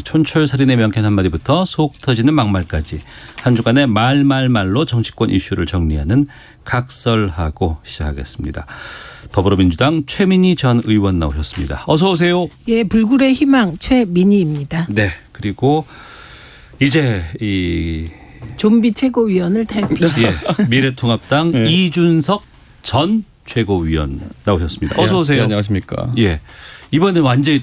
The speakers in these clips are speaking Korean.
촌철살인의 명쾌한 한마디부터 속 터지는 막말까지 한 주간의 말말말로 정치권 이슈를 정리하는 각설하고 시작하겠습니다. 더불어민주당 최민희 전 의원 나오셨습니다. 어서 오세요. 예, 불굴의 희망 최민희입니다. 네. 그리고 이제 이 좀비 최고위원을 탈피. 예, 미래통합당 네. 이준석 전 최고위원 나오셨습니다. 어서 오세요. 네, 안녕하십니까. 예. 이번에 완전히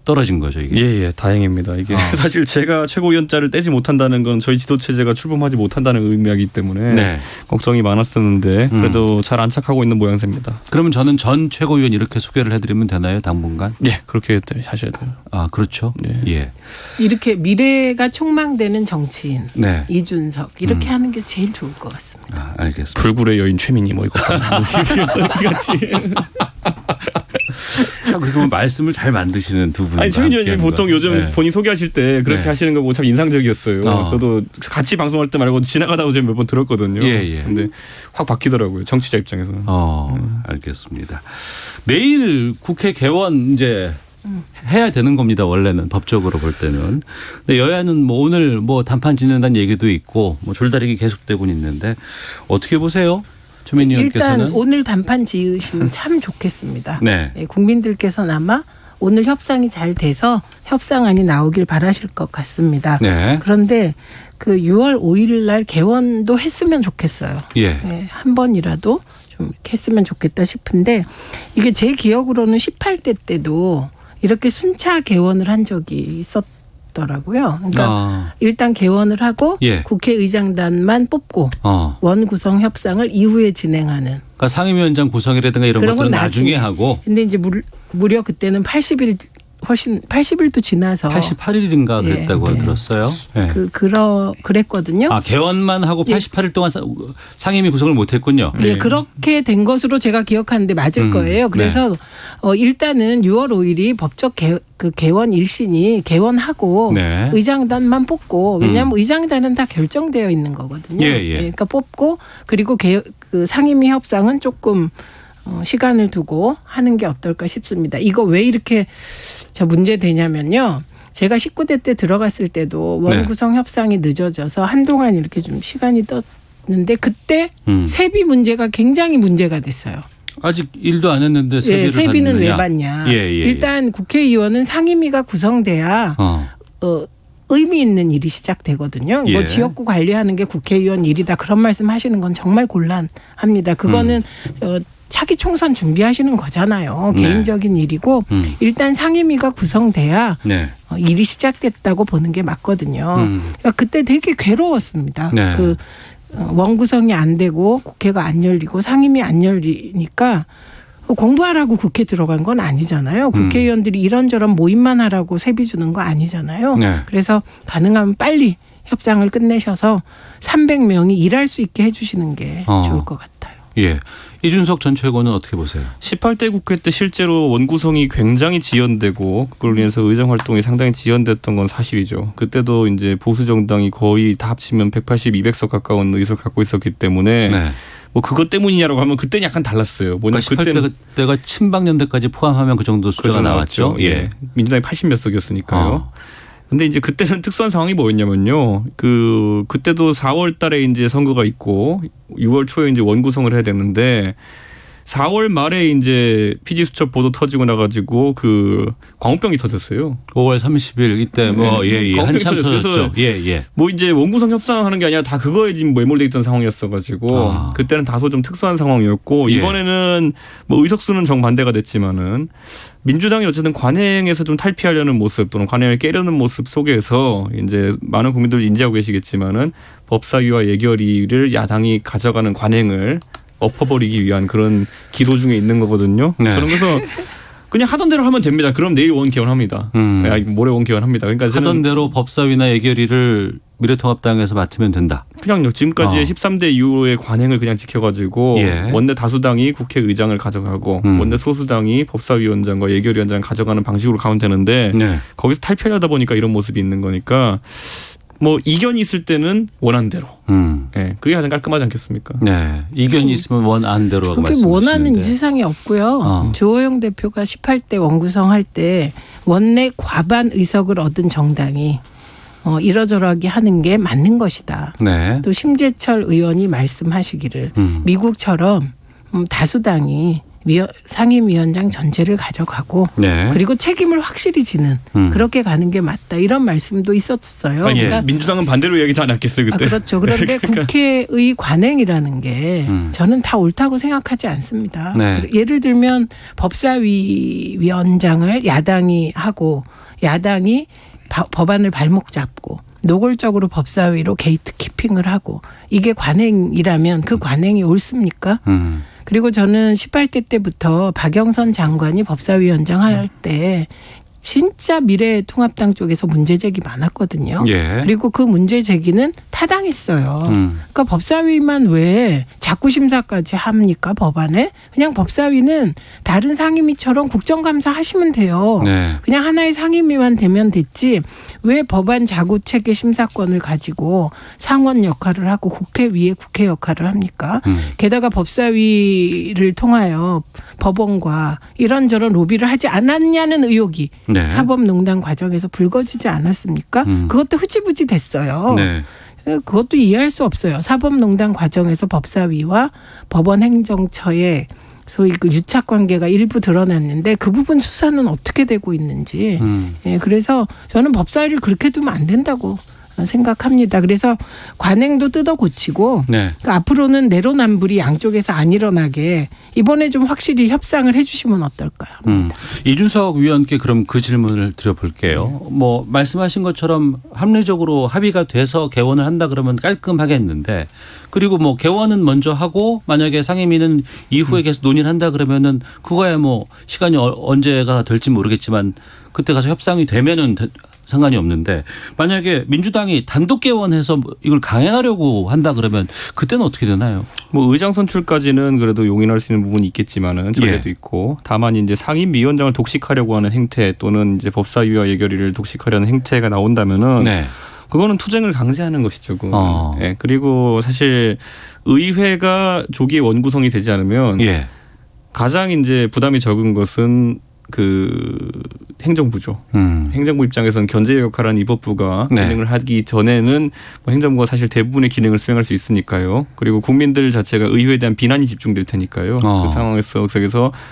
떨어진 거죠, 이게. 예, 다행입니다. 이게 사실 제가 최고위원자를 떼지 못한다는 건 저희 지도체제가 출범하지 못한다는 의미이기 때문에 네. 걱정이 많았었는데 그래도 잘 안착하고 있는 모양새입니다. 그러면 저는 전 최고위원 이렇게 소개를 해드리면 되나요, 당분간? 예, 그렇게 하셔야 돼요. 아, 그렇죠. 네. 예. 이렇게 미래가 촉망되는 정치인 네. 이준석 이렇게 하는 게 제일 좋을 것 같습니다. 아, 알겠습니다. 불굴의 여인 최민희 뭐 이거 같이. 자, 그리고 말씀을 잘 만드시는 두 분과 아니 최민희 의원님 함께하는 보통 거. 요즘 네. 본인 소개하실 때 그렇게 네. 하시는 거 보고 참 인상적이었어요. 저도 같이 방송할 때 말고 지나가다가 몇 번 들었거든요. 예. 근데 확 바뀌더라고요. 정치자 입장에서는. 알겠습니다. 내일 국회 개원 이제 해야 되는 겁니다. 원래는 법적으로 볼 때는. 근데 여야는 뭐 오늘 뭐 단판 짓는다는 얘기도 있고 뭐 줄다리기 계속되고 있는데 어떻게 보세요? 최민희 의원께서는. 일단 오늘 단판 지으시면 참 좋겠습니다. 네. 예, 국민들께서는 아마 오늘 협상이 잘 돼서 협상안이 나오길 바라실 것 같습니다. 네. 그런데 그 6월 5일 날 개원도 했으면 좋겠어요. 예. 예, 한 번이라도 좀 이렇게 했으면 좋겠다 싶은데 이게 제 기억으로는 18대 때도 이렇게 순차 개원을 한 적이 있었더라고요. 그러니까 일단 개원을 하고 예. 국회의장단만 뽑고 원 구성 협상을 이후에 진행하는. 그러니까 상임위원장 구성이라든가 이런 그런 것들은 건 나중에 하고. 근데 이제 무려 그때는 80일도 지나서 88일인가 그랬다고 예, 네. 들었어요. 예. 그랬거든요. 아, 개원만 하고 예. 88일 동안 상임위 구성을 못했군요. 예, 그렇게 된 것으로 제가 기억하는데 맞을 거예요. 그래서 일단은 6월 5일이 법적 개원 일신이 개원하고 네. 의장단만 뽑고 왜냐하면 의장단은 다 결정되어 있는 거거든요. 예. 그러니까 뽑고 그리고 그 상임위 협상은 조금 시간을 두고 하는 게 어떨까 싶습니다. 이거 왜 이렇게 문제되냐면요. 제가 19대 때 들어갔을 때도 원구성 협상이 늦어져서 한동안 이렇게 좀 시간이 떴는데 그때 세비 문제가 굉장히 문제가 됐어요. 아직 일도 안 했는데 세비를 세비는 받느냐. 왜 받냐. 예. 일단 국회의원은 상임위가 구성돼야 의미 있는 일이 시작되거든요. 예. 뭐 지역구 관리하는 게 국회의원 일이다 그런 말씀하시는 건 정말 곤란합니다. 그거는 차기 총선 준비하시는 거잖아요. 네. 개인적인 일이고 일단 상임위가 구성돼야 네. 일이 시작됐다고 보는 게 맞거든요. 그러니까 그때 되게 괴로웠습니다. 네. 그 원구성이 안 되고 국회가 안 열리고 상임위 안 열리니까 공부하라고 국회 들어간 건 아니잖아요. 국회의원들이 이런저런 모임만 하라고 세비 주는 거 아니잖아요. 네. 그래서 가능하면 빨리 협상을 끝내셔서 300명이 일할 수 있게 해주시는 게 좋을 것 같아요. 예. 이준석 전 최고는 어떻게 보세요? 18대 국회 때 실제로 원구성이 굉장히 지연되고 그걸로 인해서 의정 활동이 상당히 지연됐던 건 사실이죠. 그때도 이제 보수 정당이 거의 다 합치면 180, 200석 가까운 의석을 갖고 있었기 때문에 네. 뭐 그것 때문이냐라고 하면 그때는 약간 달랐어요. 뭐냐면 그러니까 18대가 친박연대까지 포함하면 그 정도 숫자가 나왔죠. 예. 민주당이 80몇 석이었으니까요. 근데 이제 그때는 특수한 상황이 뭐였냐면요. 그때도 4월 달에 이제 선거가 있고 6월 초에 이제 원구성을 해야 되는데 4월 말에 이제 피지수첩 보도 터지고 나가지고 그 광우병이 터졌어요. 5월 30일 이때 한참 터졌죠. 예. 뭐 이제 원구성 협상하는 게 아니라 다 그거에 지금 매몰돼 있던 상황이었어가지고 그때는 다소 좀 특수한 상황이었고 이번에는 뭐 의석수는 정반대가 됐지만은 민주당이 어쨌든 관행에서 좀 탈피하려는 모습 또는 관행을 깨려는 모습 속에서 이제 많은 국민들이 인지하고 계시겠지만은 법사위와 예결위를 야당이 가져가는 관행을 엎어버리기 위한 그런 기도 중에 있는 거거든요. 네. 저는 그래서 그냥 하던 대로 하면 됩니다. 그럼 내일 원 개원합니다. 모레 원 개원합니다. 그러니까 하던 대로 법사위나 예결위를 미래통합당에서 맡으면 된다. 그냥요. 지금까지의 13대 이후의 관행을 그냥 지켜가지고 원내 다수당이 국회의장을 가져가고 원내 소수당이 법사위원장과 예결위원장을 가져가는 방식으로 가면 되는데 거기서 탈피하려다 보니까 이런 모습이 있는 거니까 뭐 이견이 있을 때는 원안대로. 예, 그게 가장 깔끔하지 않겠습니까? 네, 이견이 있으면 원안대로 그게 말씀하시는데. 원하는 이 세상에 없고요. 주호영 대표가 18대 원구성할 때 원내 과반 의석을 얻은 정당이 이러저러하게 하는 게 맞는 것이다. 네. 또 심재철 의원이 말씀하시기를 미국처럼 다수당이 상임위원장 전체를 가져가고 네. 그리고 책임을 확실히 지는 그렇게 가는 게 맞다. 이런 말씀도 있었어요. 아니, 그러니까 민주당은 반대로 이야기하지 않았겠어요 그때. 그렇죠. 그런데 국회의 관행이라는 게 저는 다 옳다고 생각하지 않습니다. 네. 예를 들면 법사위 위원장을 야당이 하고 야당이 법안을 발목 잡고 노골적으로 법사위로 게이트 키핑을 하고 이게 관행이라면 그 관행이 옳습니까? 그리고 저는 18대 때부터 박영선 장관이 법사위원장 할 때 진짜 미래통합당 쪽에서 문제 제기 많았거든요. 예. 그리고 그 문제 제기는 타당했어요. 그러니까 법사위만 왜 자꾸 심사까지 합니까 법안에? 그냥 법사위는 다른 상임위처럼 국정감사 하시면 돼요. 네. 그냥 하나의 상임위만 되면 됐지 왜 법안 자구체계 심사권을 가지고 상원 역할을 하고 국회위에 국회 역할을 합니까? 게다가 법사위를 통하여 법원과 이런저런 로비를 하지 않았냐는 의혹이 네. 사법농단 과정에서 불거지지 않았습니까? 그것도 흐지부지 됐어요. 네. 그것도 이해할 수 없어요. 사법농단 과정에서 법사위와 법원행정처의 소위 그 유착 관계가 일부 드러났는데 그 부분 수사는 어떻게 되고 있는지. 예, 그래서 저는 법사위를 그렇게 두면 안 된다고 생각합니다. 그래서 관행도 뜯어 고치고 네. 그러니까 앞으로는 내로남불이 양쪽에서 안 일어나게 이번에 좀 확실히 협상을 해 주시면 어떨까요? 이준석 위원께 그럼 그 질문을 드려볼게요. 뭐 말씀하신 것처럼 합리적으로 합의가 돼서 개원을 한다 그러면 깔끔하겠는데 그리고 뭐 개원은 먼저 하고 만약에 상임위는 이후에 계속 논의를 한다 그러면은 그거야 뭐 시간이 언제가 될지 모르겠지만 그때 가서 협상이 되면은 상관이 없는데 만약에 민주당이 단독 개원해서 이걸 강행하려고 한다 그러면 그때는 어떻게 되나요? 뭐 의장 선출까지는 그래도 용인할 수 있는 부분이 있겠지만은 전례도 예. 있고 다만 이제 상임위원장을 독식하려고 하는 행태 또는 이제 법사위와 예결위를 독식하려는 행태가 나온다면은 네. 그거는 투쟁을 강제하는 것이죠. 예. 그리고 사실 의회가 조기에 원구성이 되지 않으면 예. 가장 이제 부담이 적은 것은 그 행정부죠. 행정부 입장에서는 견제 역할을 하는 입법부가 네. 기능을 하기 전에는 뭐 행정부가 사실 대부분의 기능을 수행할 수 있으니까요. 그리고 국민들 자체가 의회에 대한 비난이 집중될 테니까요. 그 상황에서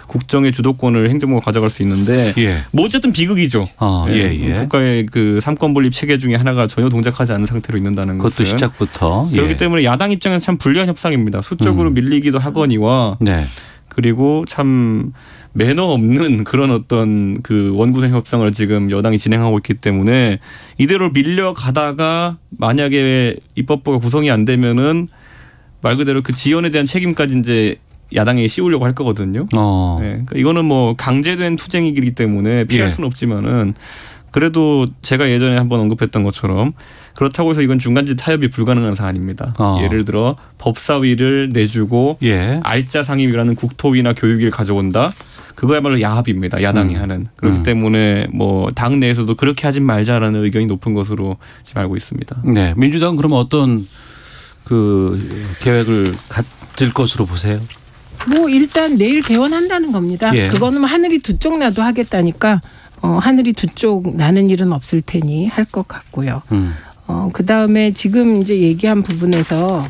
국정의 주도권을 행정부가 가져갈 수 있는데 예. 뭐 어쨌든 비극이죠. 예. 국가의 그 삼권 분립 체계 중에 하나가 전혀 동작하지 않은 상태로 있는다는 그것도 것은. 시작부터. 그렇기 예. 때문에 야당 입장에서 참 불리한 협상입니다. 수적으로 밀리기도 하거니와 네. 그리고 참 매너 없는 그런 어떤 그 원구성 협상을 지금 여당이 진행하고 있기 때문에 이대로 밀려가다가 만약에 입법부가 구성이 안 되면은 말 그대로 그 지연에 대한 책임까지 이제 야당에 씌우려고 할 거거든요. 네, 그러니까 이거는 뭐 강제된 투쟁이기 때문에 피할 수는 없지만은 그래도 제가 예전에 한번 언급했던 것처럼 그렇다고 해서 이건 중간지 타협이 불가능한 사안입니다. 예를 들어 법사위를 내주고 예. 알짜 상임위라는 국토위나 교육위를 가져온다. 그거야말로 야합입니다. 야당이 하는. 그렇기 때문에 뭐 당 내에서도 그렇게 하진 말자라는 의견이 높은 것으로 지금 알고 있습니다. 네. 민주당은 그러면 어떤 그 계획을 가질 것으로 보세요? 뭐 일단 내일 개원한다는 겁니다. 예. 그거는 뭐 하늘이 두 쪽 나도 하겠다니까 하늘이 두 쪽 나는 일은 없을 테니 할 것 같고요. 그다음에 지금 이제 얘기한 부분에서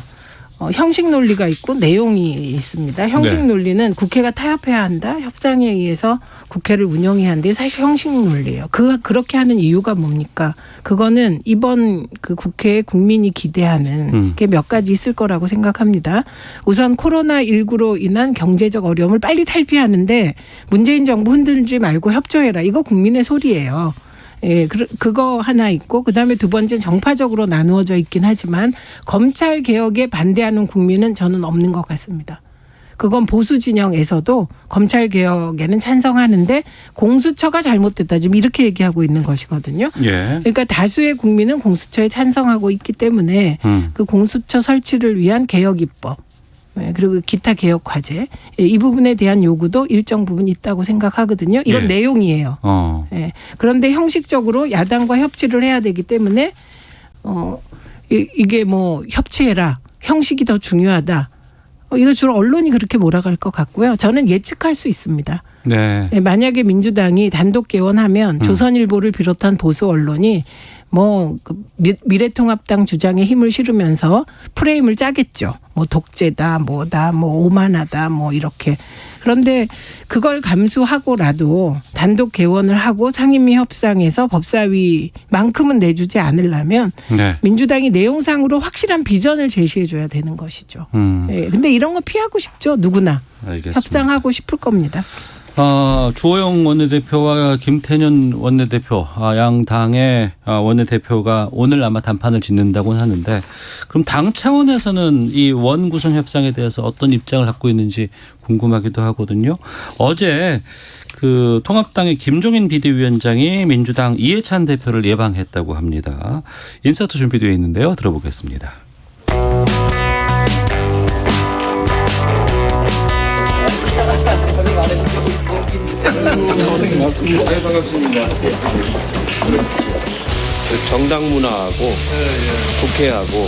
형식 논리가 있고 내용이 있습니다. 형식 네. 논리는 국회가 타협해야 한다. 협상에 의해서 국회를 운영해야 하는데 사실 형식 논리예요. 그렇게 하는 이유가 뭡니까? 그거는 이번 그 국회에 국민이 기대하는 게 몇 가지 있을 거라고 생각합니다. 우선 코로나19로 인한 경제적 어려움을 빨리 탈피하는데 문재인 정부 흔들지 말고 협조해라. 이거 국민의 소리예요. 예, 그거 하나 있고 그다음에 두 번째 정파적으로 나누어져 있긴 하지만 검찰 개혁에 반대하는 국민은 저는 없는 것 같습니다. 그건 보수 진영에서도 검찰 개혁에는 찬성하는데 공수처가 잘못됐다 지금 이렇게 얘기하고 있는 것이거든요. 예. 그러니까 다수의 국민은 공수처에 찬성하고 있기 때문에 그 공수처 설치를 위한 개혁 입법 그리고 기타 개혁 과제 이 부분에 대한 요구도 일정 부분 있다고 생각하거든요. 이건 예. 내용이에요. 예. 그런데 형식적으로 야당과 협치를 해야 되기 때문에 이게 뭐 협치해라. 형식이 더 중요하다. 이거 주로 언론이 그렇게 몰아갈 것 같고요. 저는 예측할 수 있습니다. 네. 만약에 민주당이 단독 개원하면 조선일보를 비롯한 보수 언론이 뭐 미래통합당 주장에 힘을 실으면서 프레임을 짜겠죠. 뭐 독재다, 뭐다, 뭐 오만하다, 뭐 이렇게. 그런데 그걸 감수하고라도 단독 개원을 하고 상임위 협상에서 법사위만큼은 내주지 않으려면 네. 민주당이 내용상으로 확실한 비전을 제시해 줘야 되는 것이죠. 예, 근데 이런 거 피하고 싶죠. 누구나. 알겠습니다. 협상하고 싶을 겁니다. 주호영 원내대표와 김태년 원내대표 양 당의 원내대표가 오늘 아마 단판을 짓는다고 하는데 그럼 당 차원에서는 이 원구성 협상에 대해서 어떤 입장을 갖고 있는지 궁금하기도 하거든요. 어제 그 통합당의 김종인 비대위원장이 민주당 이해찬 대표를 예방했다고 합니다. 인서트 준비되어 있는데요. 들어보겠습니다. 고생이 많습니다. 네, 반갑습니다. 정당 문화하고 국회하고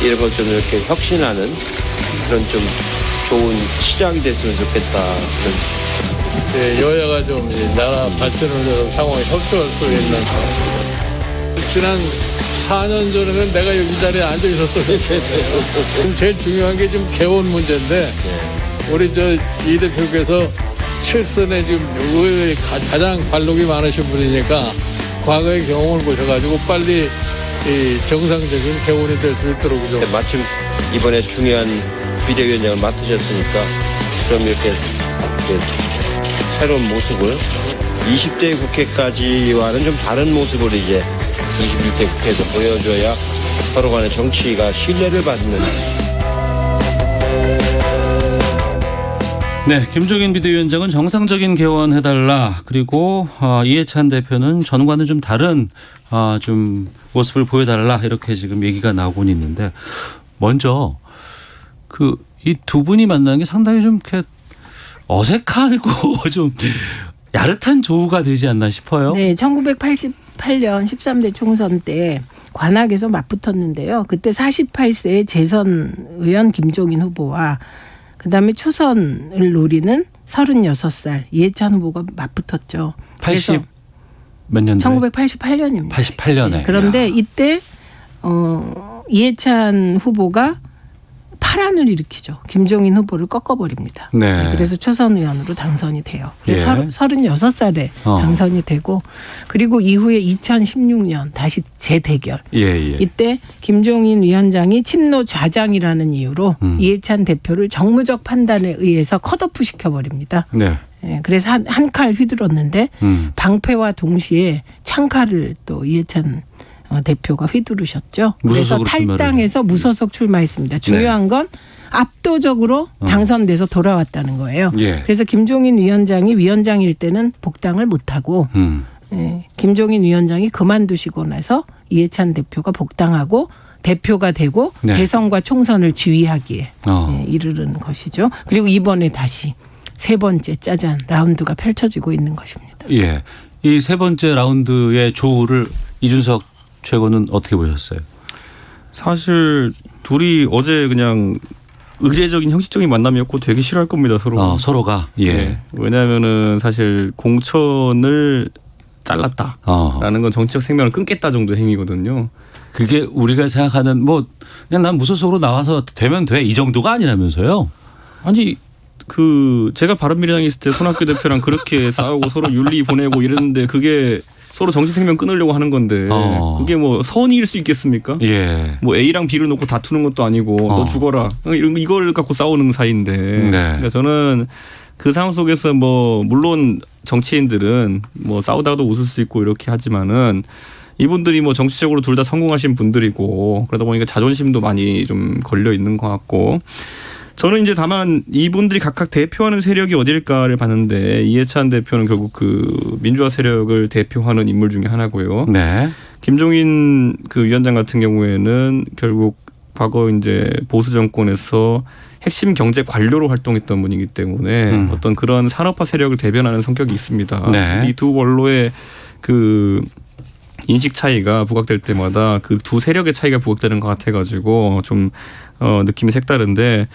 이런 걸 좀 이렇게 혁신하는 그런 좀 좋은 시작이 됐으면 좋겠다. 네, 여야가 좀 나라 발전을 위한 상황에 협조할 수 있는 지난 4년 전에는 내가 여기 자리에 앉아 있었어요. 지금 제일 중요한 게 지금 개원 문제인데 우리 이 대표께서 7선에 지금 의회에 가장 관록이 많으신 분이니까 과거의 경험을 보셔가지고 빨리 이 정상적인 개원이 될 수 있도록 좀. 마침 이번에 중요한 비대위원장을 맡으셨으니까 좀 이렇게 새로운 모습을 20대 국회까지와는 좀 다른 모습을 이제 21대 국회에서 보여줘야 서로 간의 정치가 신뢰를 받는. 네, 김종인 비대위원장은 정상적인 개원해달라. 그리고 이해찬 대표는 전과는 좀 다른 좀 모습을 보여달라. 이렇게 지금 얘기가 나오곤 있는데 먼저 이 두 분이 만나는 게 상당히 좀 이렇게 어색하고 좀 야릇한 조우가 되지 않나 싶어요. 네, 1988년 13대 총선 때 관악에서 맞붙었는데요. 그때 48세의 재선 의원 김종인 후보와 그다음에 초선을 노리는 36살 이해찬 후보가 맞붙었죠. 80 몇 년도에? 1988년입니다. 88년에. 네, 그런데 이때 이해찬 후보가 파란을 일으키죠. 김종인 후보를 꺾어버립니다. 네. 그래서 초선 의원으로 당선이 돼요. 예. 36살에 당선이 되고 그리고 이후에 2016년 다시 재대결. 예. 이때 김종인 위원장이 친노 좌장이라는 이유로 이해찬 대표를 정무적 판단에 의해서 컷오프 시켜버립니다. 네. 예, 그래서 한 칼 휘둘렀는데 방패와 동시에 창칼을 또 이해찬 대표가 휘두르셨죠. 그래서 탈당해서 무소속 출마했습니다. 중요한 건 압도적으로 당선돼서 돌아왔다는 거예요. 예. 그래서 김종인 위원장이 위원장일 때는 복당을 못하고 김종인 위원장이 그만두시고 나서 이해찬 대표가 복당하고 대표가 되고 네. 대선과 총선을 지휘하기에 이르는 것이죠. 그리고 이번에 다시 세 번째 짜잔 라운드가 펼쳐지고 있는 것입니다. 예. 이 세 번째 라운드의 조우를 이준석 최고는 어떻게 보셨어요? 사실 둘이 어제 그냥 의례적인 형식적인 만남이었고 되게 싫어할 겁니다 서로. 서로가. 예. 네. 왜냐하면은 사실 공천을 잘랐다라는 건 정치적 생명을 끊겠다 정도의 행위거든요. 그게 우리가 생각하는 뭐 그냥 난 무소속으로 나와서 되면 돼 이 정도가 아니라면서요? 아니 제가 바른미래당에 있을 때 손학규 대표랑 그렇게 싸우고 서로 윤리 보내고 이랬는데 그게 서로 정치 생명 끊으려고 하는 건데 그게 뭐 선의일 수 있겠습니까? 예. 뭐 A랑 B를 놓고 다투는 것도 아니고 너 죽어라 이걸 갖고 싸우는 사이인데 네. 그러니까 저는 그 상황 속에서 뭐 물론 정치인들은 뭐 싸우다가도 웃을 수 있고 이렇게 하지만은 이분들이 뭐 정치적으로 둘 다 성공하신 분들이고 그러다 보니까 자존심도 많이 좀 걸려 있는 것 같고 저는 이제 다만 이분들이 각각 대표하는 세력이 어딜까를 봤는데 이해찬 대표는 결국 그 민주화 세력을 대표하는 인물 중에 하나고요. 네. 김종인 그 위원장 같은 경우에는 결국 과거 이제 보수 정권에서 핵심 경제 관료로 활동했던 분이기 때문에 어떤 그런 산업화 세력을 대변하는 성격이 있습니다. 네. 이 두 원로의 그 인식 차이가 부각될 때마다 그 두 세력의 차이가 부각되는 것 같아가지고 좀 느낌이 색다른데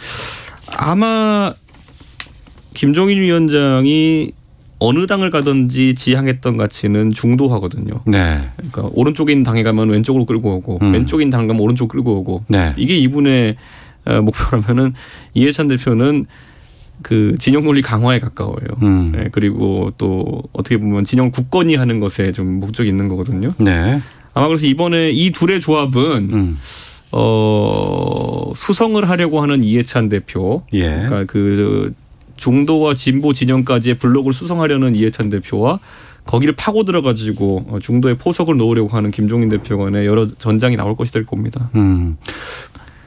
아마 김종인 위원장이 어느 당을 가든지 지향했던 가치는 중도화거든요. 네. 그러니까 오른쪽에 있는 당에 가면 왼쪽으로 끌고 오고 왼쪽에 있는 당 가면 오른쪽으로 끌고 오고 네. 이게 이분의 목표라면은 이해찬 대표는 그 진영 논리 강화에 가까워요. 네, 그리고 또 어떻게 보면 진영 굳건히 하는 것에 좀 목적이 있는 거거든요. 네. 아마 그래서 이번에 이 둘의 조합은 수성을 하려고 하는 이해찬 대표, 예. 그러니까 그 중도와 진보 진영까지의 블록을 수성하려는 이해찬 대표와 거기를 파고 들어가지고 중도에 포석을 놓으려고 하는 김종인 대표 간의 여러 전장이 나올 것이 될 겁니다.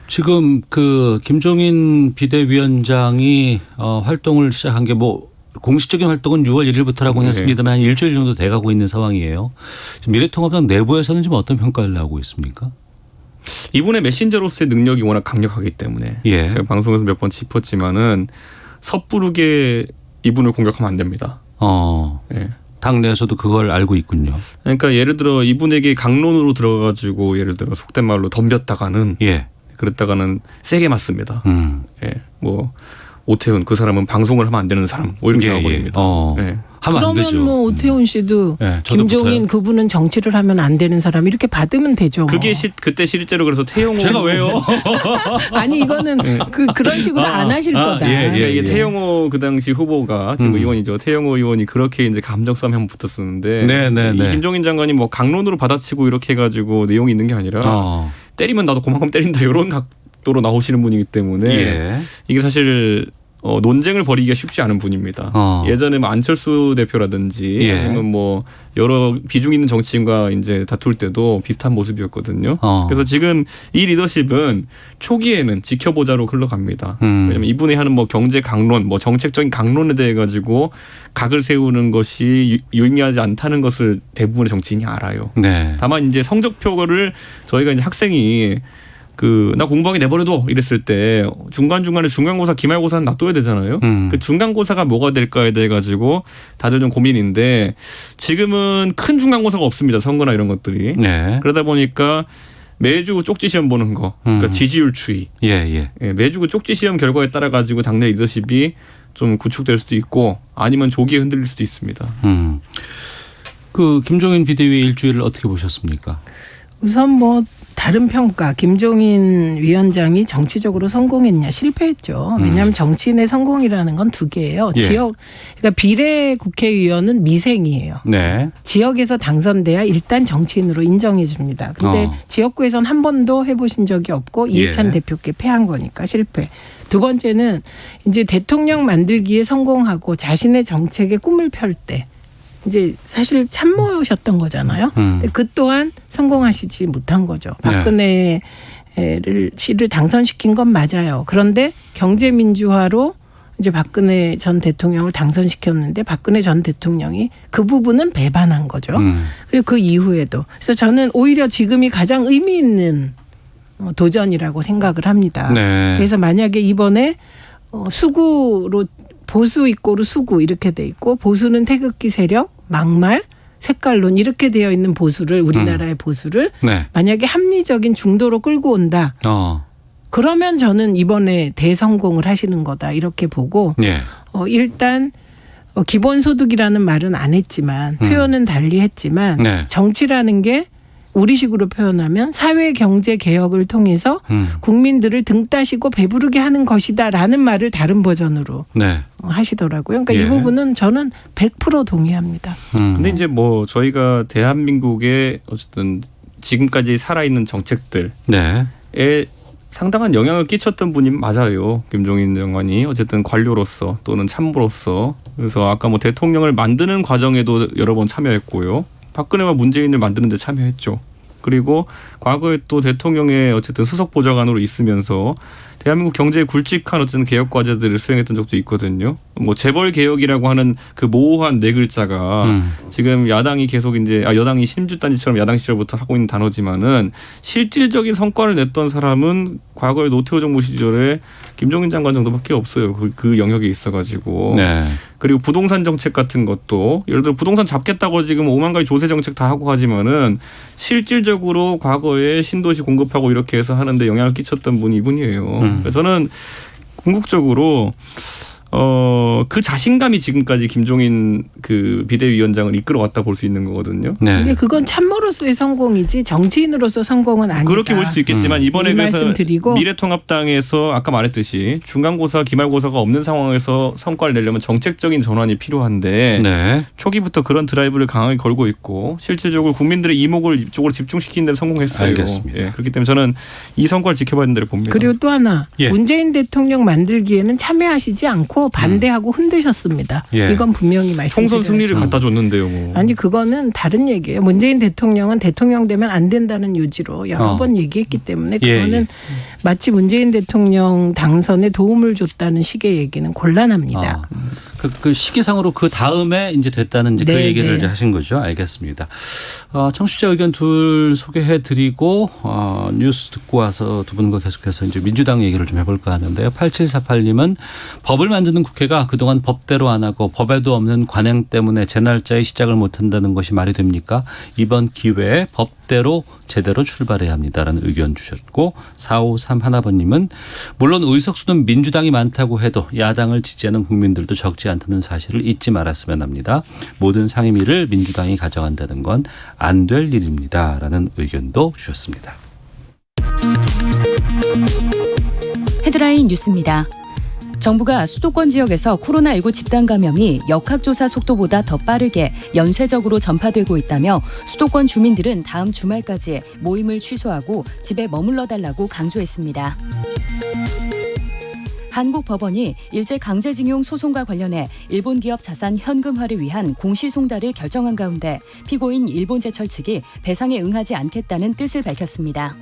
지금 그 김종인 비대위원장이 활동을 시작한 게 뭐 공식적인 활동은 6월 1일부터라고 네. 했습니다만 한 일주일 정도 돼가고 있는 상황이에요. 지금 미래통합당 내부에서는 지금 어떤 평가를 나오고 있습니까? 이분의 메신저로서의 능력이 워낙 강력하기 때문에 예. 제가 방송에서 몇 번 짚었지만은 섣부르게 이분을 공격하면 안 됩니다. 예. 당내에서도 그걸 알고 있군요. 그러니까 예를 들어 이분에게 강론으로 들어가가지고 예를 들어 속된 말로 덤볐다가는 예. 그랬다가는 세게 맞습니다. 예. 뭐 오태훈 그 사람은 방송을 하면 안 되는 사람 뭐 이렇게 나와버립니다. 예. 하면 안 되죠. 그러면 뭐 오태훈 씨도 네, 저도 김종인 붙어요. 그분은 정치를 하면 안 되는 사람 이렇게 받으면 되죠. 뭐. 그게 그때 실제로 그래서 태용호 제가 왜요? 아니 이거는 그런 식으로 안 하실 거다. 예, 그러니까 이게 예. 태용호 그 당시 후보가 지금 의원이죠. 태용호 의원이 그렇게 이제 감정 싸움에 한번 붙었었는데 네. 이 김종인 장관이 뭐 강론으로 받아치고 이렇게 해가지고 내용이 있는 게 아니라 때리면 나도 그만큼 때린다 이런 각도로 나오시는 분이기 때문에 예. 이게 사실 논쟁을 벌이기가 쉽지 않은 분입니다. 예전에 뭐 안철수 대표라든지 예. 아니면 뭐 여러 비중 있는 정치인과 이제 다툴 때도 비슷한 모습이었거든요. 그래서 지금 이 리더십은 초기에는 지켜보자로 흘러갑니다. 왜냐하면 이분이 하는 뭐 경제 강론, 뭐 정책적인 강론에 대해 가지고 각을 세우는 것이 유의미하지 않다는 것을 대부분의 정치인이 알아요. 네. 다만 이제 성적표를 저희가 이제 학생이 나 공부하게 내버려둬 이랬을 때 중간중간에 중간고사 기말고사는 놔둬야 되잖아요. 그 중간고사가 뭐가 될까에 대해 가지고 다들 좀 고민인데 지금은 큰 중간고사가 없습니다. 선거나 이런 것들이. 네. 그러다 보니까 매주 쪽지 시험 보는 거, 그러니까 지지율 추이. 예. 매주 그 쪽지 시험 결과에 따라 가지고 당내 리더십이 좀 구축될 수도 있고 아니면 조기에 흔들릴 수도 있습니다. 그 김종인 비대위 일주일을 어떻게 보셨습니까? 우선 뭐 다른 평가 김종인 위원장이 정치적으로 성공했냐 실패했죠. 왜냐하면 정치인의 성공이라는 건 두 개예요. 예. 그러니까 비례 국회의원은 미생이에요. 네. 지역에서 당선돼야 일단 정치인으로 인정해 줍니다. 근데 지역구에선 한 번도 해보신 적이 없고 이해찬 예. 대표께 패한 거니까 실패. 두 번째는 이제 대통령 만들기에 성공하고 자신의 정책에 꿈을 펼 때 이제 사실 참모셨던 거잖아요. 근데 그 또한 성공하시지 못한 거죠. 박근혜 씨를 당선시킨 건 맞아요. 그런데 경제민주화로 이제 박근혜 전 대통령을 당선시켰는데 박근혜 전 대통령이 그 부분은 배반한 거죠. 그리고 그 이후에도. 그래서 저는 오히려 지금이 가장 의미 있는 도전이라고 생각을 합니다. 네. 그래서 만약에 이번에 수구로 보수 이꼬르 수구 이렇게 돼 있고 보수는 태극기 세력, 막말, 색깔론 이렇게 되어 있는 보수를 우리나라의 보수를 네. 만약에 합리적인 중도로 끌고 온다. 그러면 저는 이번에 대성공을 하시는 거다 이렇게 보고 예. 일단 기본소득이라는 말은 안 했지만 표현은 달리 했지만 네. 정치라는 게 우리식으로 표현하면 사회 경제 개혁을 통해서 국민들을 등 따시고 배부르게 하는 것이다라는 말을 다른 버전으로 네. 하시더라고요. 그러니까 예. 이 부분은 저는 100% 동의합니다. 근데 이제 뭐 저희가 대한민국의 어쨌든 지금까지 살아있는 정책들에 네. 상당한 영향을 끼쳤던 분이 맞아요. 김종인 장관이 어쨌든 관료로서 또는 참모로서. 그래서 아까 뭐 대통령을 만드는 과정에도 여러 번 참여했고요. 박근혜와 문재인을 만드는 데 참여했죠. 그리고 과거에 또 대통령의 어쨌든 수석 보좌관으로 있으면서 대한민국 경제에 굵직한 어쨌든 개혁 과제들을 수행했던 적도 있거든요. 뭐 재벌 개혁이라고 하는 그 모호한 네 글자가 지금 야당이 계속 이제 여당이 신주단지처럼 야당 시절부터 하고 있는 단어지만은 실질적인 성과를 냈던 사람은 과거에 노태우 정부 시절에 김종인 장관 정도밖에 없어요. 그 영역에 있어가지고. 네. 그리고 부동산 정책 같은 것도 예를 들어 부동산 잡겠다고 지금 5만 가지 조세 정책 다 하고 하지만은 실질적으로 과거에 신도시 공급하고 이렇게 해서 하는데 영향을 끼쳤던 분이 이분이에요. 그래서 저는 궁극적으로 그 자신감이 지금까지 김종인 그 비대위원장을 이끌어왔다 볼 수 있는 거거든요. 네. 근데 그건 참모로서의 성공이지 정치인으로서 성공은 아니다. 그렇게 볼 수 있겠지만 이번에 이 그래서 말씀드리고. 미래통합당에서 아까 말했듯이 중간고사, 기말고사가 없는 상황에서 성과를 내려면 정책적인 전환이 필요한데 네. 초기부터 그런 드라이브를 강하게 걸고 있고 실질적으로 국민들의 이목을 이쪽으로 집중시키는 데는 성공했어요. 알겠습니다. 예, 그렇기 때문에 저는 이 성과를 지켜봐야 된다고 봅니다. 그리고 또 하나 예. 문재인 대통령 만들기에는 참여하시지 않고 반대하고 흔드셨습니다. 예. 이건 분명히 말씀드려요. 총선 승리를 갖다 줬는데요. 뭐. 아니 그거는 다른 얘기예요. 문재인 대통령은 대통령 되면 안 된다는 요지로 여러 번 얘기했기 때문에 그거는 예. 마치 문재인 대통령 당선에 도움을 줬다는 식의 얘기는 곤란합니다. 그 시기상으로 그 다음에 이제 됐다는 이제 그 네, 얘기를 네. 이제 하신 거죠. 알겠습니다. 청취자 의견 둘 소개해드리고 뉴스 듣고 와서 두 분과 계속해서 이제 민주당 얘기를 좀 해볼까 하는데요. 8748님은 법을 만드는 국회가 그동안 법대로 안 하고 법에도 없는 관행 때문에 제 날짜에 시작을 못한다는 것이 말이 됩니까? 이번 기회에 법대로 제대로 출발해야 합니다라는 의견 주셨고 4531번님은 물론 의석수는 민주당이 많다고 해도 야당을 지지하는 국민들도 적지 않다는 사실을 잊지 말았으면 합니다. 모든 상임위를 민주당이 가져간다는 건 안 될 일입니다라는 의견도 주셨습니다. 헤드라인 뉴스입니다. 정부가 수도권 지역에서 코로나19 집단 감염이 역학조사 속도보다 더 빠르게 연쇄적으로 전파되고 있다며 수도권 주민들은 다음 주말까지 모임을 취소하고 집에 머물러 달라고 강조했습니다. 한국 법원이 일제 강제징용 소송과 관련해 일본 기업 자산 현금화를 위한 공시송달을 결정한 가운데 피고인 일본제철 측이 배상에 응하지 않겠다는 뜻을 밝혔습니다.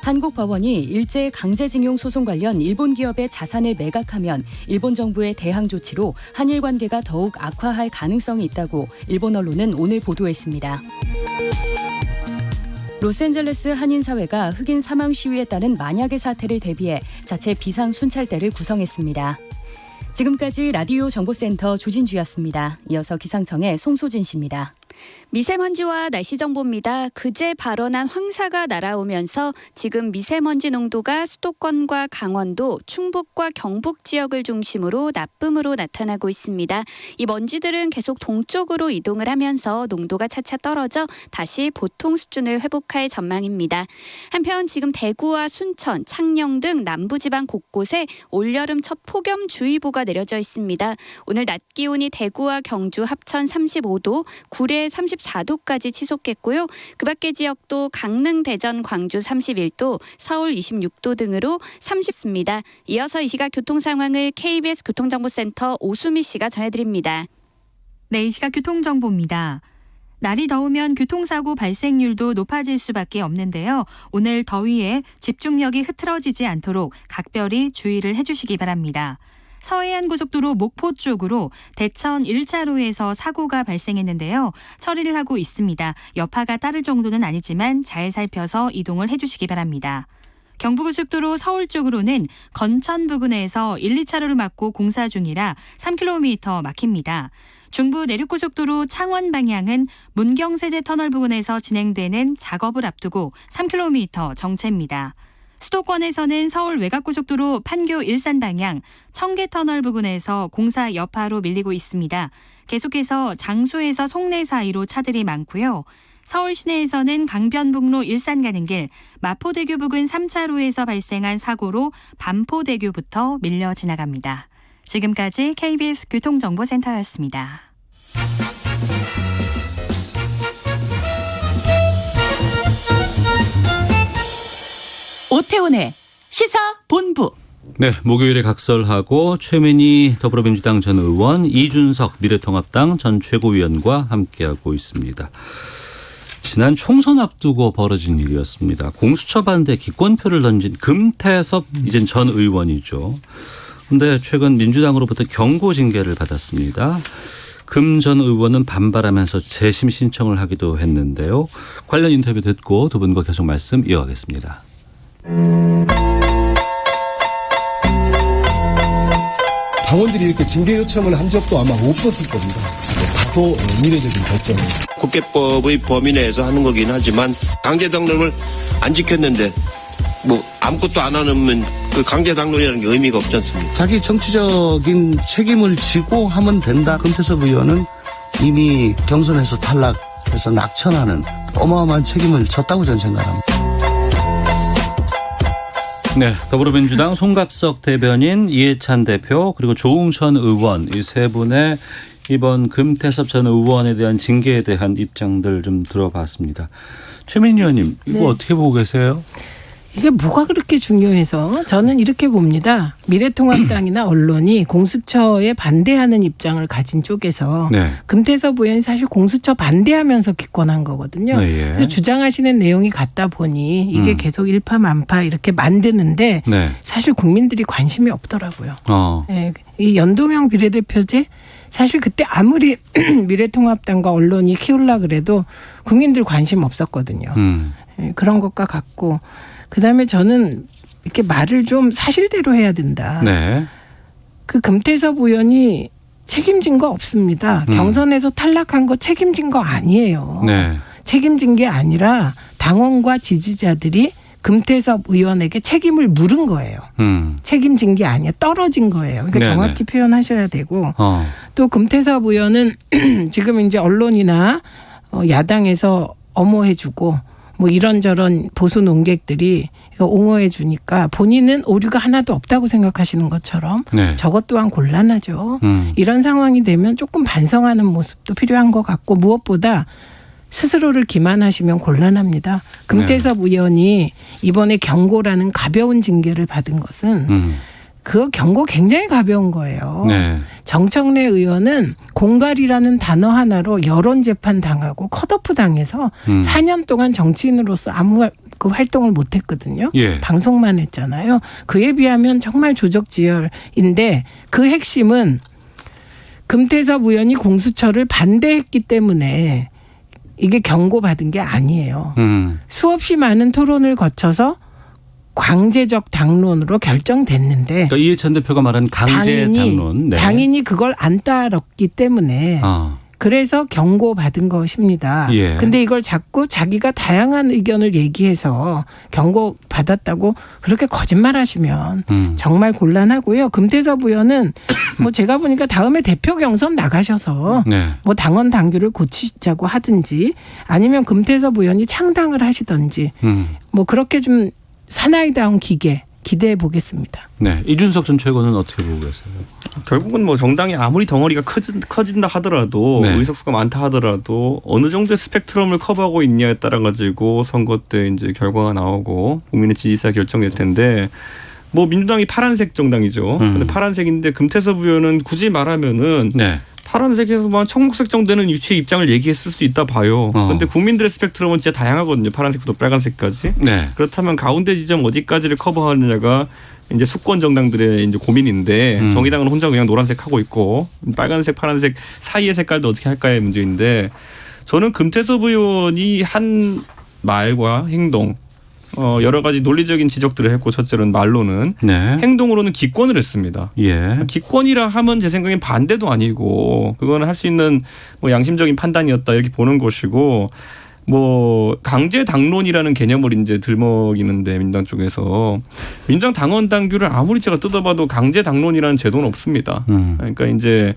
한국 법원이 일제 강제징용 소송 관련 일본 기업의 자산을 매각하면 일본 정부의 대항 조치로 한일 관계가 더욱 악화할 가능성이 있다고 일본 언론은 오늘 보도했습니다. 로스앤젤레스 한인사회가 흑인 사망 시위에 따른 만약의 사태를 대비해 자체 비상 순찰대를 구성했습니다. 지금까지 라디오 정보센터 조진주였습니다. 이어서 기상청의 송소진 씨입니다. 미세먼지와 날씨 정보입니다. 그제 발원한 황사가 날아오면서 지금 미세먼지 농도가 수도권과 강원도, 충북과 경북 지역을 중심으로 나쁨으로 나타나고 있습니다. 이 먼지들은 계속 동쪽으로 이동을 하면서 농도가 차차 떨어져 다시 보통 수준을 회복할 전망입니다. 한편 지금 대구와 순천, 창녕 등 남부지방 곳곳에 올여름 첫 폭염주의보가 내려져 있습니다. 오늘 낮 기온이 대구와 경주 합천 35도, 구례 34도까지 치솟겠고요. 그 밖의 지역도 강릉, 대전, 광주 31도, 서울 26도 등으로 30도입니다. 이어서 이 시각 교통 상황을 KBS 교통정보센터 오수미 씨가 전해드립니다. 네, 이 시각 교통정보입니다. 날이 더우면 교통사고 발생률도 높아질 수밖에 없는데요. 오늘 더위에 집중력이 흐트러지지 않도록 각별히 주의를 해주시기 바랍니다. 서해안고속도로 목포 쪽으로 대천 1차로에서 사고가 발생했는데요. 처리를 하고 있습니다. 여파가 따를 정도는 아니지만 잘 살펴서 이동을 해주시기 바랍니다. 경부고속도로 서울 쪽으로는 건천 부근에서 1, 2차로를 막고 공사 중이라 3km 막힙니다. 중부 내륙고속도로 창원 방향은 문경세제 터널 부근에서 진행되는 작업을 앞두고 3km 정체입니다. 수도권에서는 서울 외곽고속도로 판교 일산 방향 청계터널 부근에서 공사 여파로 밀리고 있습니다. 계속해서 장수에서 송내 사이로 차들이 많고요. 서울 시내에서는 강변북로 일산 가는 길, 마포대교 부근 3차로에서 발생한 사고로 반포대교부터 밀려 지나갑니다. 지금까지 KBS 교통정보센터였습니다. 오태훈의 시사본부. 네, 목요일에 각설하고 최민희 더불어민주당 전 의원, 이준석 미래통합당 전 최고위원과 함께하고 있습니다. 지난 총선 앞두고 벌어진 일이었습니다. 공수처 반대 기권표를 던진 금태섭 이젠 전 의원이죠. 그런데 최근 민주당으로부터 경고 징계를 받았습니다. 금 전 의원은 반발하면서 재심 신청을 하기도 했는데요. 관련 인터뷰 듣고 두 분과 계속 말씀 이어가겠습니다. 당원들이 이렇게 징계 요청을 한 적도 아마 없었을 겁니다. 다소 이례적인 결정을. 국회법의 범위 내에서 하는 거긴 하지만 강제 당론을 안 지켰는데 뭐 아무것도 안 하면 그 강제 당론이라는 게 의미가 없지 않습니까? 자기 정치적인 책임을 지고 하면 된다. 금태섭 의원은 이미 경선에서 탈락해서 낙천하는 어마어마한 책임을 졌다고 저는 생각합니다. 네, 더불어민주당 송갑석 대변인, 이해찬 대표 그리고 조웅천 의원 이 세 분의 이번 금태섭 전 의원에 대한 징계에 대한 입장들 좀 들어봤습니다. 최민희 의원님 이거 네. 어떻게 보고 계세요? 이게 뭐가 그렇게 중요해서 저는 이렇게 봅니다. 미래통합당이나 언론이 공수처에 반대하는 입장을 가진 쪽에서 네. 금태섭 의원이 사실 공수처 반대하면서 기권한 거거든요. 네, 예. 그래서 주장하시는 내용이 같다 보니 이게 계속 일파만파 이렇게 만드는데 네. 사실 국민들이 관심이 없더라고요. 네. 이 연동형 비례대표제 사실 그때 아무리 미래통합당과 언론이 키우려 그래도 국민들 관심 없었거든요. 그런 것과 같고 그다음에 저는 이렇게 말을 좀 사실대로 해야 된다. 네. 그 금태섭 의원이 책임진 거 없습니다. 경선에서 탈락한 거 책임진 거 아니에요. 네. 책임진 게 아니라 당원과 지지자들이 금태섭 의원에게 책임을 물은 거예요. 책임진 게 아니야. 떨어진 거예요. 그러니까 네네. 정확히 표현하셔야 되고 어. 또 금태섭 의원은 지금 이제 언론이나 야당에서 엄호해주고 뭐 이런저런 보수 논객들이 이거 옹호해 주니까 본인은 오류가 하나도 없다고 생각하시는 것처럼 네. 저것 또한 곤란하죠. 이런 상황이 되면 조금 반성하는 모습도 필요한 것 같고 무엇보다 스스로를 기만하시면 곤란합니다. 금태섭 의원이 이번에 경고라는 가벼운 징계를 받은 것은 그 경고 굉장히 가벼운 거예요. 네. 정청래 의원은 공갈이라는 단어 하나로 여론 재판 당하고 컷오프 당해서 4년 동안 정치인으로서 아무 그 활동을 못 했거든요. 예. 방송만 했잖아요. 그에 비하면 정말 조적지혈인데 그 핵심은 금태섭 의원이 공수처를 반대했기 때문에 이게 경고받은 게 아니에요. 수없이 많은 토론을 거쳐서 강제적 당론으로 결정됐는데 그러니까 이해찬 대표가 말한 강제 당론. 네. 당연히 그걸 안 따랐기 때문에 그래서 경고받은 것입니다. 예. 근데 이걸 자꾸 자기가 다양한 의견을 얘기해서 경고받았다고 그렇게 거짓말하시면 정말 곤란하고요. 금태섭 의원은 뭐 제가 보니까 다음에 대표 경선 나가셔서 네. 뭐 당원 당규를 고치자고 하든지 아니면 금태섭 의원이 창당을 하시든지 뭐 그렇게 좀 사나이다운 기대해 보겠습니다. 네, 이준석 전 최고는 어떻게 보고 계세요? 결국은 뭐 정당이 아무리 덩어리가 커진다 하더라도 네. 의석수가 많다 하더라도 어느 정도의 스펙트럼을 커버하고 있냐에 따라 가지고 선거 때 이제 결과가 나오고 국민의 지지세가 결정될 텐데 뭐 민주당이 파란색 정당이죠. 근데 파란색인데 금태섭 의원은 굳이 말하면은 네. 파란색에서 뭐 청록색 정도는 유치의 입장을 얘기했을 수 있다 봐요. 그런데 국민들의 스펙트럼은 진짜 다양하거든요. 파란색부터 빨간색까지. 네. 그렇다면 가운데 지점 어디까지를 커버하느냐가 이제 수권 정당들의 이제 고민인데 정의당은 혼자 그냥 노란색 하고 있고 빨간색, 파란색 사이의 색깔도 어떻게 할까의 문제인데 저는 금태섭 의원이 한 말과 행동 여러 가지 논리적인 지적들을 했고 첫째로는 말로는 네. 행동으로는 기권을 했습니다. 예. 기권이라 하면 제 생각엔 반대도 아니고 그거는 할 수 있는 뭐 양심적인 판단이었다 이렇게 보는 것이고 뭐 강제 당론이라는 개념을 이제 들먹이는데 민주당 쪽에서 민주당 당원 당규를 아무리 제가 뜯어봐도 강제 당론이라는 제도는 없습니다. 그러니까 이제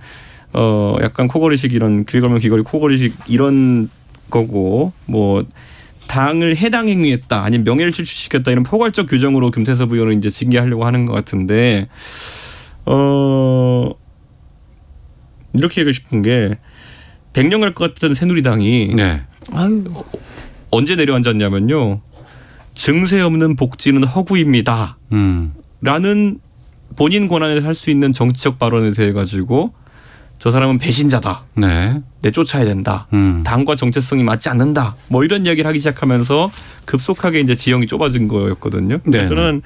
약간 코걸이식 이런 귀 걸면 귀걸이 코걸이식 이런 거고 뭐 당을 해당 행위했다 아니면 명예를 실추시켰다 이런 포괄적 규정으로 금태섭 의원을 이제 징계하려고 하는 것 같은데 이렇게 얘기하고 싶은 게 100년 갈 것 같던 새누리당이 네. 언제 내려앉았냐면요. 증세 없는 복지는 허구입니다. 라는 본인 권한에서 할 수 있는 정치적 발언에 대해 가지고 저 사람은 배신자다. 네. 내쫓아야 된다. 당과 정체성이 맞지 않는다. 뭐 이런 이야기를 하기 시작하면서 급속하게 이제 지형이 좁아진 거였거든요. 네. 저는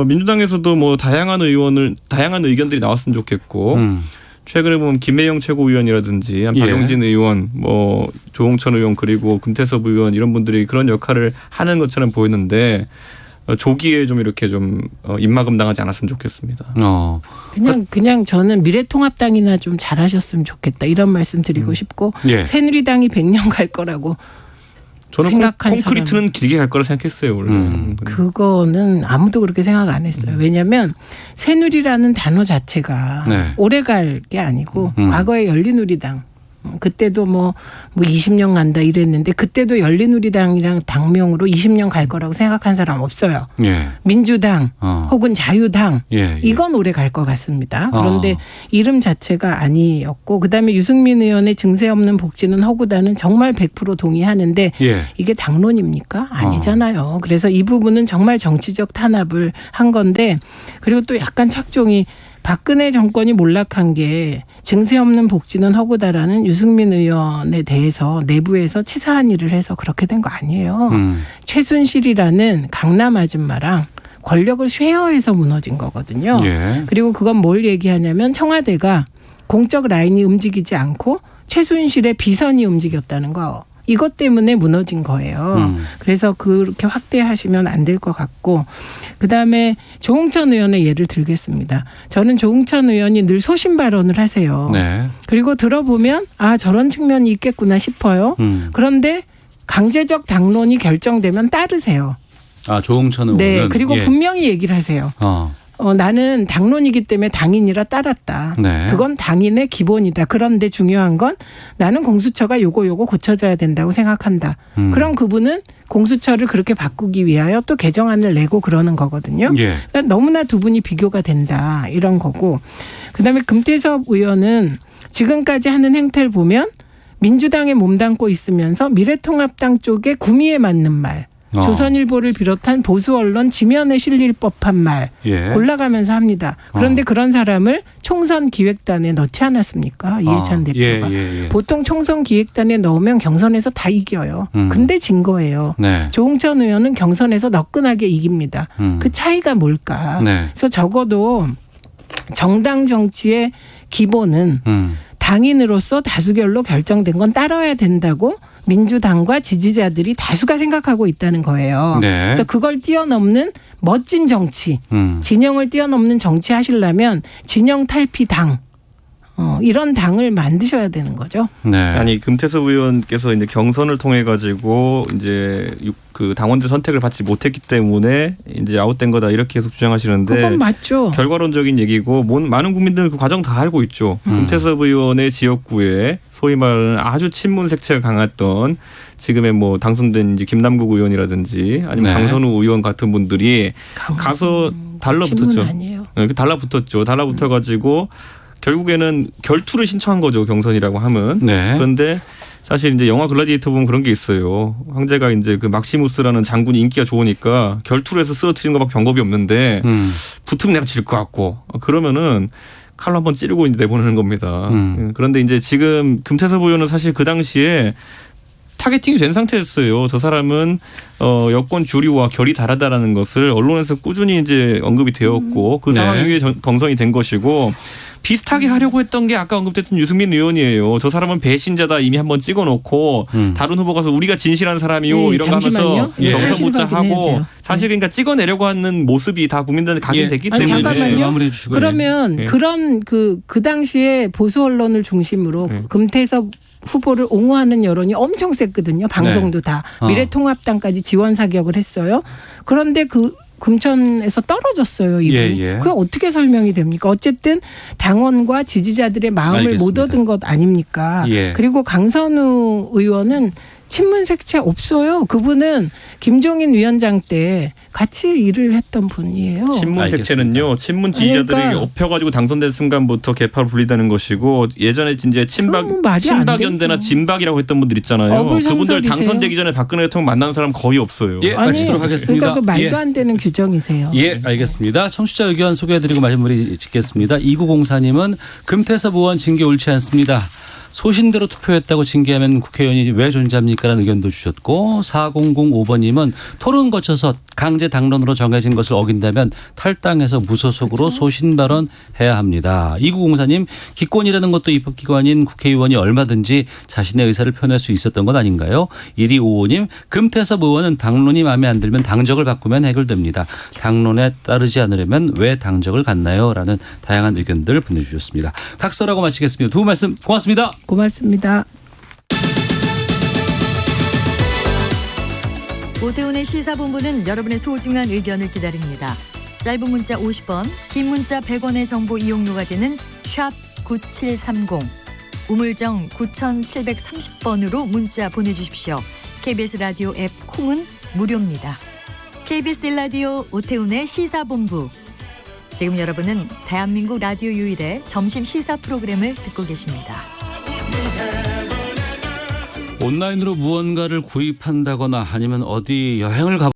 민주당에서도 뭐 다양한 의견들이 나왔으면 좋겠고 최근에 보면 김혜영 최고위원이라든지 박용진 의원, 뭐 조홍천 의원 그리고 금태섭 의원 이런 분들이 그런 역할을 하는 것처럼 보이는데 조기에 좀 이렇게 좀 입막음 당하지 않았으면 좋겠습니다. 그냥 저는 미래통합당이나 좀 잘하셨으면 좋겠다 이런 말씀 드리고 싶고 새누리당이 100년 갈 거라고. 저는 생각한 콘크리트는 길게 갈 거라 생각했어요 원래. 그거는 아무도 그렇게 생각 안 했어요. 왜냐하면 새누리라는 단어 자체가 오래 갈 게 아니고 과거에 열린우리당 그때도 뭐 20년 간다 이랬는데 그때도 열린우리당이랑 당명으로 20년 갈 거라고 생각한 사람 없어요. 민주당 혹은 자유당 이건 오래 갈 것 같습니다. 그런데 이름 자체가 아니었고 그다음에 유승민 의원의 증세 없는 복지는 허구다는 정말 100% 동의하는데 이게 당론입니까? 아니잖아요. 그래서 이 부분은 정말 정치적 탄압을 한 건데 그리고 또 약간 착종이 박근혜 정권이 몰락한 게 증세 없는 복지는 허구다라는 유승민 의원에 대해서 내부에서 치사한 일을 해서 그렇게 된 거 아니에요. 최순실이라는 강남 아줌마랑 권력을 쉐어해서 무너진 거거든요. 그리고 그건 뭘 얘기하냐면 청와대가 공적 라인이 움직이지 않고 최순실의 비선이 움직였다는 거. 이것 때문에 무너진 거예요. 그래서 그렇게 확대하시면 안 될 것 같고 그다음에 조홍천 의원의 예를 들겠습니다. 저는 조홍천 의원이 늘 소신 발언을 하세요. 그리고 들어보면 저런 측면이 있겠구나 싶어요. 그런데 강제적 당론이 결정되면 따르세요. 조홍천 의원은. 네. 그리고 분명히 얘기를 하세요. 나는 당론이기 때문에 당인이라 따랐다. 그건 당인의 기본이다. 그런데 중요한 건 나는 공수처가 요거 고쳐져야 된다고 생각한다. 그럼 그분은 공수처를 그렇게 바꾸기 위하여 또 개정안을 내고 그러는 거거든요. 그러니까 너무나 두 분이 비교가 된다. 이런 거고. 그다음에 금태섭 의원은 지금까지 하는 행태를 보면 민주당에 몸담고 있으면서 미래통합당 쪽에 구미에 맞는 말. 조선일보를 비롯한 보수 언론 지면에 실릴 법한 말 골라가면서 합니다. 그런데 그런 사람을 총선 기획단에 넣지 않았습니까? 이해찬 대표가. 보통 총선 기획단에 넣으면 경선에서 다 이겨요. 근데 진 거예요. 조홍천 의원은 경선에서 너끈하게 이깁니다. 그 차이가 뭘까? 그래서 적어도 정당 정치의 기본은 당인으로서 다수결로 결정된 건 따라야 된다고 민주당과 지지자들이 다수가 생각하고 있다는 거예요. 그래서 그걸 뛰어넘는 멋진 정치, 진영을 뛰어넘는 정치 하시려면 진영 탈피 당. 이런 당을 만드셔야 되는 거죠. 아니 금태섭 의원께서 이제 경선을 통해 가지고 이제 그 당원들 선택을 받지 못했기 때문에 이제 아웃된 거다 이렇게 계속 주장하시는데 그건 맞죠. 결과론적인 얘기고 많은 국민들은 그 과정 다 알고 있죠. 금태섭 의원의 지역구에 소위 말하는 아주 친문 색채가 강했던 지금의 뭐 당선된 이제 김남국 의원이라든지 아니면 강선우 의원 같은 분들이 가서 달라붙었죠. 아니에요. 달라붙었죠. 달라붙어가지고. 결국에는 결투를 신청한 거죠. 경선이라고 하면. 그런데 사실 이제 영화 글래디에이터 보면 그런 게 있어요. 황제가 이제 그 막시무스라는 장군이 인기가 좋으니까 결투를 해서 쓰러뜨리는 것밖에 방법이 없는데 붙으면 내가 질 것 같고 그러면은 칼로 한번 찌르고 이제 내보내는 겁니다. 그런데 이제 지금 금태섭 의원은 사실 그 당시에 타겟팅이 된 상태였어요. 저 사람은 여권 주류와 결이 다르다라는 것을 언론에서 꾸준히 이제 언급이 되었고 그 상황 위에 경선이 된 것이고 비슷하게 하려고 했던 게 아까 언급됐던 유승민 의원이에요. 저 사람은 배신자다 이미 한번 찍어놓고 다른 후보 가서 우리가 진실한 사람이요 이런 거 하면서 경선 묻자 하고 사실 그러니까 찍어내려고 하는 모습이 다 국민들한테 각인됐기 때문에 잠깐만요. 그러면 그런 그 당시에 보수 언론을 중심으로 금태섭 후보를 옹호하는 여론이 엄청 셌거든요. 방송도 다. 미래통합당까지 지원 사격을 했어요. 그런데 그 금천에서 떨어졌어요. 이분이. 그게 어떻게 설명이 됩니까? 어쨌든 당원과 지지자들의 마음을 못 얻은 것 아닙니까? 그리고 강선우 의원은 친문 색채 없어요. 그분은 김종인 위원장 때 같이 일을 했던 분이에요. 친문 색채는요. 친문 지지자들이 업혀가지고 당선된 순간부터 개파로 분리되는 것이고 예전에 이제 친박연대나 진박이라고 했던 분들 있잖아요. 그분들 당선되기 전에 박근혜 대통령 만난 사람 거의 없어요. 마치도록 하겠습니다. 그러니까 그 말도 안 되는 규정이세요. 알겠습니다. 청취자 의견 소개해드리고 마무리 짓겠습니다. 2904님은 금태섭 의원 징계 옳지 않습니다. 소신대로 투표했다고 징계하면 국회의원이 왜 존재합니까라는 의견도 주셨고 4005번님은 토론 거쳐서 강제 당론으로 정해진 것을 어긴다면 탈당해서 무소속으로 소신 발언해야 합니다. 2904님 기권이라는 것도 입법기관인 국회의원이 얼마든지 자신의 의사를 표현할 수 있었던 것 아닌가요? 1255님 금태섭 의원은 당론이 마음에 안 들면 당적을 바꾸면 해결됩니다. 당론에 따르지 않으려면 왜 당적을 갖나요? 라는 다양한 의견들을 보내주셨습니다. 각서라고 마치겠습니다. 두 분 말씀 고맙습니다. 고맙습니다. 오태훈의 시사본부는 여러분의 소중한 의견을 기다립니다. 짧은 문자 50원, 긴 문자 100원의 정보 이용료가 되는 샵 9730, 우물정 9730번으로 문자 보내주십시오. KBS 라디오 앱 콩은 무료입니다. KBS 라디오 오태훈의 시사본부. 지금 여러분은 대한민국 라디오 유일의 점심 시사 프로그램을 듣고 계십니다. 온라인으로 무언가를 구입한다거나 아니면 어디 여행을 가